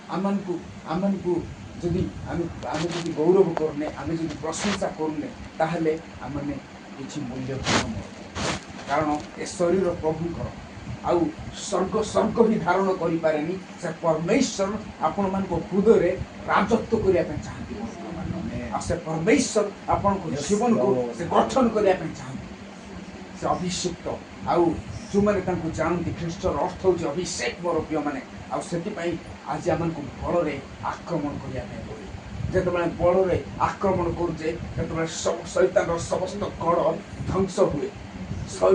आमको आमको जदि आम जदि गौरव करने आम जदि प्रशंसा करने ताहले आमने किसी मूल्य कारण ए शरीर प्रभुकर आउ स्वर्ग स्वर्ग ही धारण करि पारेनी से परमेश्वर आपण मान को हृदय राजत्व करिया पे चाहती आ से परमेश्वर आपण को जीवन को से गठन करिया पे चाहती से अभिषिक्त आउ जो मैंने तांको जानती ख्रीष्टर अर्थ हूँ अभिषेक मोर प्रिय मैंने आई आज आम को बल आक्रमण करने जो बल आक्रमण करुचे शैतान समस्त गढ़ ध्वंस हुए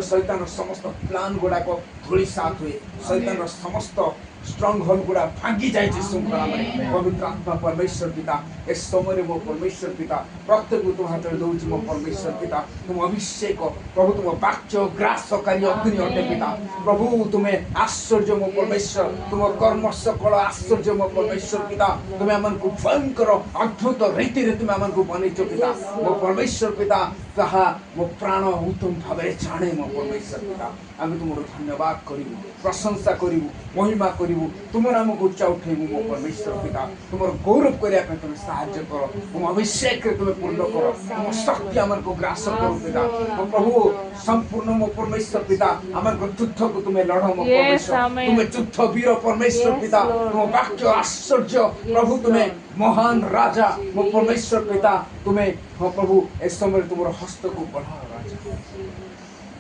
शैतान समस्त प्लान गुड़ाक धूलिसात हुए शैतान समस्त स्ट्रंग होल गुड़ा भांगी जाए श्रृंखला में पवित्र आत्मा परमेश्वर पिता इस समय मो परमेश्वर पिता प्रत्येक तुम हाथ में दौर मो परमेश्वर पिता तुम अभिषेक प्रभु तुम वाक्य ग्रासकारी अग्नि अटे पिता प्रभु तुम्हें आश्चर्य मो परमेश्वर तुम कर्म सकल आश्चर्य मो परमेश्वर पिता तुम्हें आमको भयंकर अद्भुत रीति रे तुम्हें आमको बनईच पिता मो परमेश्वर पिता ताहा मो प्राण उत्तम भाव जाने मो परमेश्वर पिता आम तुम धन्यवाद करूँ प्रशंसा करूँ महिमा करूँ तुम नाम को उच्चा उठेबू मो परमेश्वर पिता तुम गौरव करने तुम साहाय्य कर तुम अभिषेक तुम्हें पूर्ण कर तुम शक्ति आम को ग्रास करो पिता मो प्रभु संपूर्ण मो परमेश्वर पिता आम युद्ध को तुम्हें लड़ मो परमेश्वर तुम्हें युद्ध वीर परमेश्वर पिता तुम वाक्य आश्चर्य प्रभु तुम्हें महान राजा मो परमेश्वर पिता तुम्हें प्रभु इस समय तुम हस्त को बढ़ाओ राजा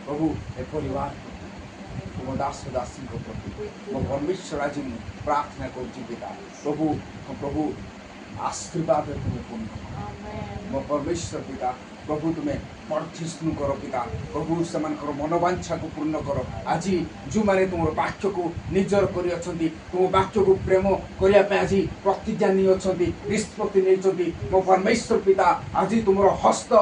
प्रभु ए परिवार तुम दास दासी को प्रभु मो परमेश्वर आज प्रार्थना करुँ पिता प्रभु प्रभु आशीर्वाद तुम्हें पूर्ण मो परमेश्वर पिता प्रभु तुम्हें वर्धिष्णु कर पिता प्रभु से मनोवांछा को पूर्ण कर आज जो मैंने तुम वाक्य को निजर कर तुम वाक्य को प्रेम करने आज प्रतिज्ञा नहीं निष्पत्ति नहीं मो परमेश्वर पिता आज तुम हस्त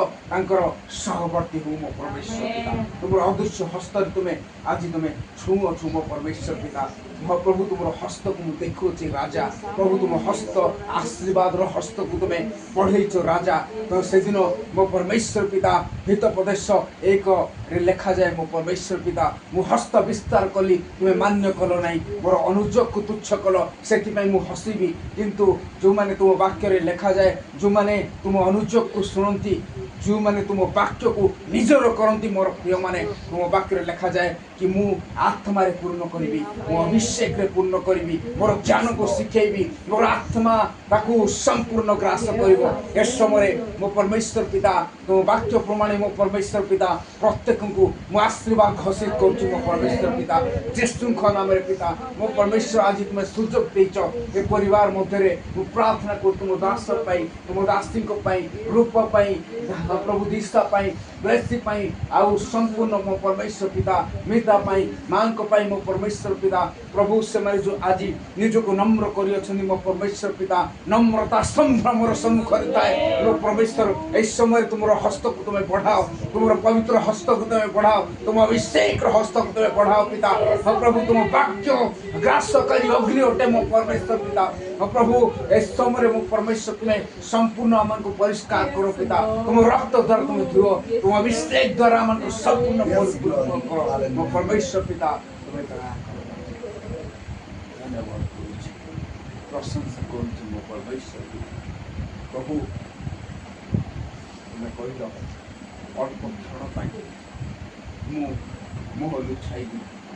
सहवर्ती हो मो परमेश्वर पिता तुम अदृश्य हस्त तुम्हें आज तुम्हें छुओ मो परमेश्वर पिता प्रभु तुम हस्त को देखुचे राजा प्रभु तुम हस्त आशीर्वाद हस्त को तुम्हें बढ़ेच राजा तो से दिन मो परमेश्वर पिता हित प्रदेश एक लेखा जाए मो परमेश्वर पिता मु हस्त विस्तार कली तुम्हें मान्य कल ना मोर अनुजोग को तुच्छ कल से मु हसबी किंतु जो मैंने तुम वाक्य लेखा जाए जो मैंने तुम अनुजोग को शुणती जो मैंने तुम वाक्य को निजर करती मोर प्रिय माने तुम वाक्य लेखा जाए कि मु आत्मा रे पूर्ण करी मो अभिषेक रे पूर्ण करी मोर ज्ञान को शिखेबी मोर आत्मा ताकू संपूर्ण ग्रास कर इस समय मो परमेश्वर पिता तुम वाक्य प्रमाण मो परमेश्वर पिता प्रत्येक को मो आशीर्वाद घोषित कर मो परमेश्वर पिता जे श्रृंखला नाम पिता मो परमेश्वर आज तुम्हें सुजोग देच ए परिवार मध्य प्रार्थना कर तुम दास तुम दासी रूप प्रभु दिशा ब्लेसी आउ संपूर्ण मो परमेश्वर पिता मिता माँ मो परमेश्वर पिता प्रभु से जो आज निजको नम्र कर मो परमेश्वर पिता नम्रता संभ्रमर सम्मुखें थाए मो परमेश्वर इस समय तुम हस्त को तुम्हें बढ़ाओ तुम पवित्र हस्त को तुम्हें बढ़ाओ तुम अभिषेक हस्त को तुम्हें बढ़ाओ पिता प्रभु तुम वाक्य ग्रासकारी अग्नि अटे मो परमेश्वर पिता प्रभु इस समय मो परमेश्वर तुम्हें संपूर्ण आम को परिष्कार करो पिता तुम रक्त द्वारा तुम्हें धुओ तुम अभिषेक द्वारा आम को संपूर्ण मो परमेश्वर पिता तुम्हें धन्यवाद प्रशंसा करुँ मो परमेश्वर प्रभु तुम्हें कह अल्प क्षण मुह लुचाई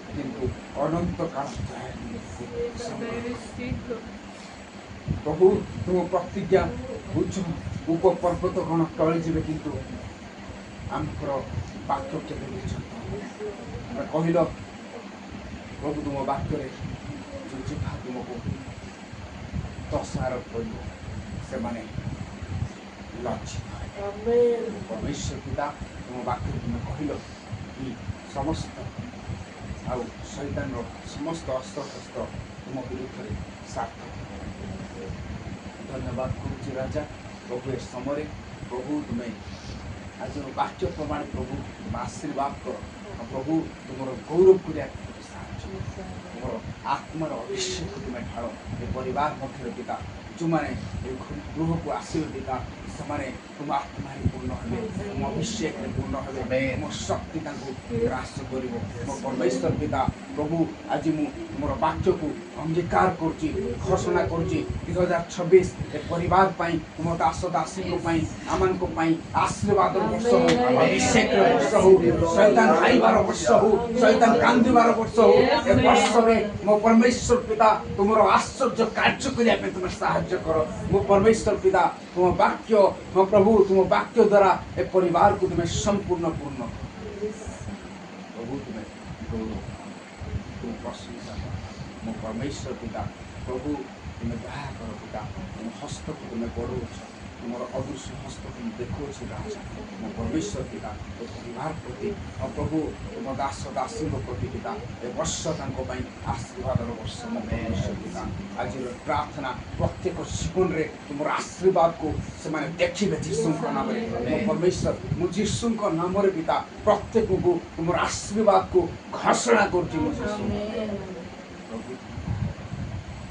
किंतु अनंत काल प्रभु तुम प्रतिज्ञा बुझ उप पर्वत गण टली जी किंतु आमर वाक्य के कहल प्रभु तुम वाक्य जो जिभा तुमको दशार कर से लज्जित परमेश्वर पिता तुम वाक्य तुम कहल कि समस्त आउ शैतान समस्त अस्त्र शस्त्र तुम विरुद्ध में सार्थक धन्यवाद करुच्ची राजा प्रभु इस समय प्रभु तुम्हें आज वाक्य प्रमाण प्रभु तुम आशीर्वाद कर प्रभु तुम गौरव कर तुम आत्मार अभिषेक तुम्हें ढाल ये परिवार मध्य पिता जो मैंने गृह को आसवे पिता ସେମାନେ ତୁମ ଆତ୍ମାରେ ପୂର୍ଣ୍ଣ ହେବେ, ତୁମ ଅଭିଷେକରେ ପୂର୍ଣ୍ଣ ହେବେ, ତୁମ ଶକ୍ତି ତାଙ୍କୁ ଗ୍ରାସ କରିବ। ମୋ ପରମେଶ୍ୱର ପିତା ପ୍ରଭୁ ଆଜି ମୁଁ ତୁମର ବାକ୍ୟକୁ ଅଙ୍ଗୀକାର କରୁଛି, ଘୋଷଣା କରୁଛି 2026 ଏ ପରିବାର ପାଇଁ, ତୁମ ଦାସ ଦାସୀଙ୍କ ପାଇଁ, ଆମମାନଙ୍କ ପାଇଁ ଆଶୀର୍ବାଦର ବର୍ଷ ହଉ, ଅଭିଷେକର ବର୍ଷ ହଉ, ଶୈତାନ ହାରିବାର ବର୍ଷ ହଉ, ଶୈତାନ କାନ୍ଦିବାର ବର୍ଷ ହଉ। ଏ ବର୍ଷରେ ମୋ ପରମେଶ୍ୱର ପିତା ତୁମର ଆଶ୍ଚର୍ଯ୍ୟ କାର୍ଯ୍ୟ କରିବା ପାଇଁ ତୁମେ ସାହାଯ୍ୟ କର। ମୋ ପରମେଶ୍ୱର ପିତା ତୁମ ବାକ୍ୟ, ମୋ ପ୍ରଭୁ ତୁମ ବାକ୍ୟ ଦ୍ୱାରା ଏ ପରିବାରକୁ ତୁମେ ସମ୍ପୂର୍ଣ୍ଣ ପୂର୍ଣ୍ଣ କର। ପ୍ରଭୁ ତୁମେ ତୁମ ପ୍ରଶଂସା କର। ମୋ ପରମେଶ୍ୱର ପିତା ପ୍ରଭୁ ତୁମେ ଦୟା କର ପିତା, ତୁମ ହସ୍ତକୁ ତୁମେ ବଢ଼ଉଛ, ତୁମର ଅଦୃଶ୍ୟ ହସ୍ତକୁ ମୁଁ ଦେଖୁଅଛି ରାଜା। ମୋ ପରମେଶ୍ୱର ପିତା ଏ ପରିବାର ପ୍ରତି ପ୍ରଭୁ ତୁମ ଦାସ ଦାସୀଙ୍କ ପ୍ରତି ପିତା ଏ ବର୍ଷ ତାଙ୍କ ପାଇଁ ଆଶୀର୍ବାଦର ବର୍ଷ। ମୋ ପରମେଶ୍ୱର ପିତା ଆଜିର ପ୍ରାର୍ଥନା ପ୍ରତ୍ୟେକ ଜୀବନରେ ତୁମର ଆଶୀର୍ବାଦକୁ ସେମାନେ ଦେଖିବେ ଯୀଶୁଙ୍କ ନାମରେ। ମୋ ପରମେଶ୍ୱର ମୁଁ ଯୀଶୁଙ୍କ ନାମରେ ପିତା ପ୍ରତ୍ୟେକକୁ ତୁମର ଆଶୀର୍ବାଦକୁ ଘୋଷଣା କରୁଛି। ମୋ ଯୀଶୁ ପ୍ରଭୁ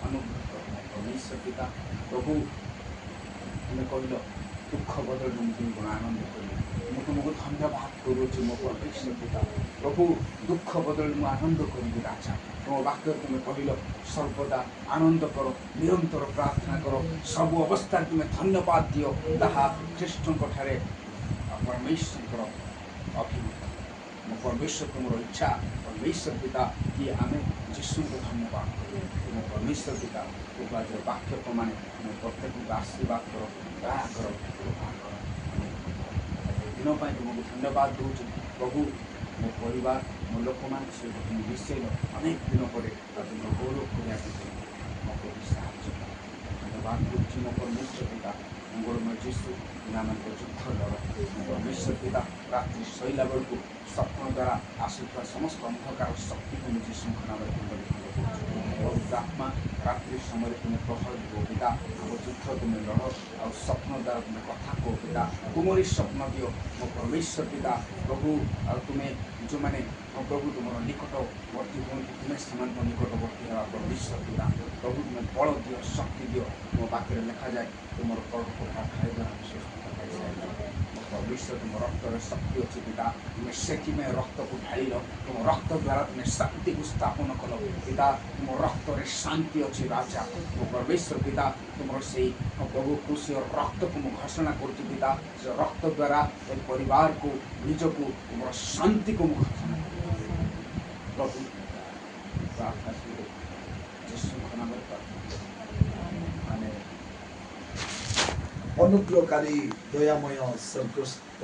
ଅନୁଗ୍ରହ କର। ମୋ ପରମେଶ୍ୱର ପିତା ପ୍ରଭୁ ତୁମେ କହିଲ ଦୁଃଖ ବଦଳରେ ମୁଁ ତୁମକୁ ଆନନ୍ଦ କରିବି। ମୁଁ ତୁମକୁ ଧନ୍ୟବାଦ କରୁଅଛି ମୋ ପରମେଶ୍ୱର ପିତା ପ୍ରଭୁ, ଦୁଃଖ ବଦଳରେ ମୁଁ ଆନନ୍ଦ କରିବି ରାଜା। ତୁମ ବାକ୍ୟରେ ତୁମେ କହିଲ ସର୍ବଦା ଆନନ୍ଦ କର, ନିରନ୍ତର ପ୍ରାର୍ଥନା କର, ସବୁ ଅବସ୍ଥାରେ ତୁମେ ଧନ୍ୟବାଦ ଦିଅ, ତାହା ଖ୍ରୀଷ୍ଟଙ୍କ ଠାରେ ପରମେଶ୍ୱରଙ୍କର ଅଭିମତ। ମୋ ପରମେଶ୍ୱର ତୁମର ଇଚ୍ଛା ପରମେଶ୍ୱର ପିତା କି ଆମେ ଯୀଶୁଙ୍କୁ ଧନ୍ୟବାଦ କରୁ। ତୁମ ପରମେଶ୍ୱର ପିତା ପ୍ରଭୁ ଆଜିର ବାକ୍ୟ ପ୍ରମାଣେ ତୁମେ ପ୍ରତ୍ୟେକଙ୍କୁ ଆଶୀର୍ବାଦ କର, ଦୟା କର, କୃପା କର। ଦିନ ପାଇଁ ତୁମକୁ ଧନ୍ୟବାଦ ଦେଉଛି ପ୍ରଭୁ। ମୋ ପରିବାର ମୋ ଲୋକମାନଙ୍କ ସହିତ ତୁମେ ମିଶେଇଲ ଅନେକ ଦିନ ପରେ ଆଉ ତୁମର ଗୌରବ କରିବାକୁ ମୋ ପ୍ରଭୁ ସାହାଯ୍ୟ କର। ଧନ୍ୟବାଦ କରୁଛି ମୋ ପରମେଶ୍ୱର ପିତା ମଙ୍ଗଳମୟ ଯୀଶୁ ପିଲାମାନଙ୍କ ଯୁଦ୍ଧ ଲଢ଼। ମୋ ପରମେଶ୍ୱର ପିତା ରାତ୍ରି ଶୋଇଲା ବେଳକୁ ସ୍ୱପ୍ନ ଦ୍ୱାରା ଆସୁଥିବା ସମସ୍ତ ଅନ୍ଧକାର ଶକ୍ତିକୁ ମୁଁ ଯୀଶୁଙ୍କ ନାମରେ ପବିତ୍ର ଆତ୍ମା ରାତ୍ରି ସମୟରେ ତୁମେ ପ୍ରହର ଦିଅ ପିତା। ଆମ ଯୁଦ୍ଧ ତୁମେ ଲଢ଼, ଆଉ ସ୍ୱପ୍ନ ଦ୍ୱାରା ତୁମେ କଥା କୁହ ପିତା। ତୁମରି ସ୍ୱପ୍ନ ଦିଅ ମୋ ପରମେଶ୍ୱର ପିତା ପ୍ରଭୁ। ଆଉ ତୁମେ ଯେଉଁମାନେ ମୋ ପ୍ରଭୁ ତୁମର ନିକଟବର୍ତ୍ତୀ ହୁଅନ୍ତି, ତୁମେ ସେମାନଙ୍କ ନିକଟବର୍ତ୍ତୀ ହେବା ପରମେଶ୍ୱର ପିତା ପ୍ରଭୁ। ତୁମେ ବଳ ଦିଅ, ଶକ୍ତି ଦିଅ। ମୋ ପାଖରେ ଲେଖାଯାଏ ତୁମର କର୍କଟା ଖାଇବା ସୁସ୍ଥତା ପାଇଯାଏ। ମୋ ପରମେଶ୍ୱର ତୁମ ରକ୍ତରେ ଶକ୍ତି ଅଛି ପିତା। ତୁମେ ସେଥିପାଇଁ ରକ୍ତକୁ ଢାଳିଲ, ତୁମ ରକ୍ତ ଦ୍ୱାରା ତୁମେ ଶାନ୍ତିକୁ ସ୍ଥାପନ କଲ ପିତା। ତୁମ ରକ୍ତରେ ଶାନ୍ତି ଅଛି ରାଜା। ମୋ ପରମେଶ୍ୱର ପିତା ତୁମର ସେଇ ପ୍ରଭୁ କୃଷିର ରକ୍ତକୁ ମୁଁ ଘୋଷଣା କରୁଛି ପିତା। ସେ ରକ୍ତ ଦ୍ୱାରା ଏ ପରିବାରକୁ, ନିଜକୁ, ତୁମର ଶାନ୍ତିକୁ ମୁଁ ଘୋଷଣା କରୁଛି ପ୍ରଭୁ। ପ୍ରାର୍ଥନା କରୁ ଯୀଶୁଙ୍କ ନାମରେ ପ୍ରାର୍ଥନା। ଅନୁଗ୍ରହକାରୀ ଦୟାମୟ ସ୍ୱର୍ଗସ୍ଥ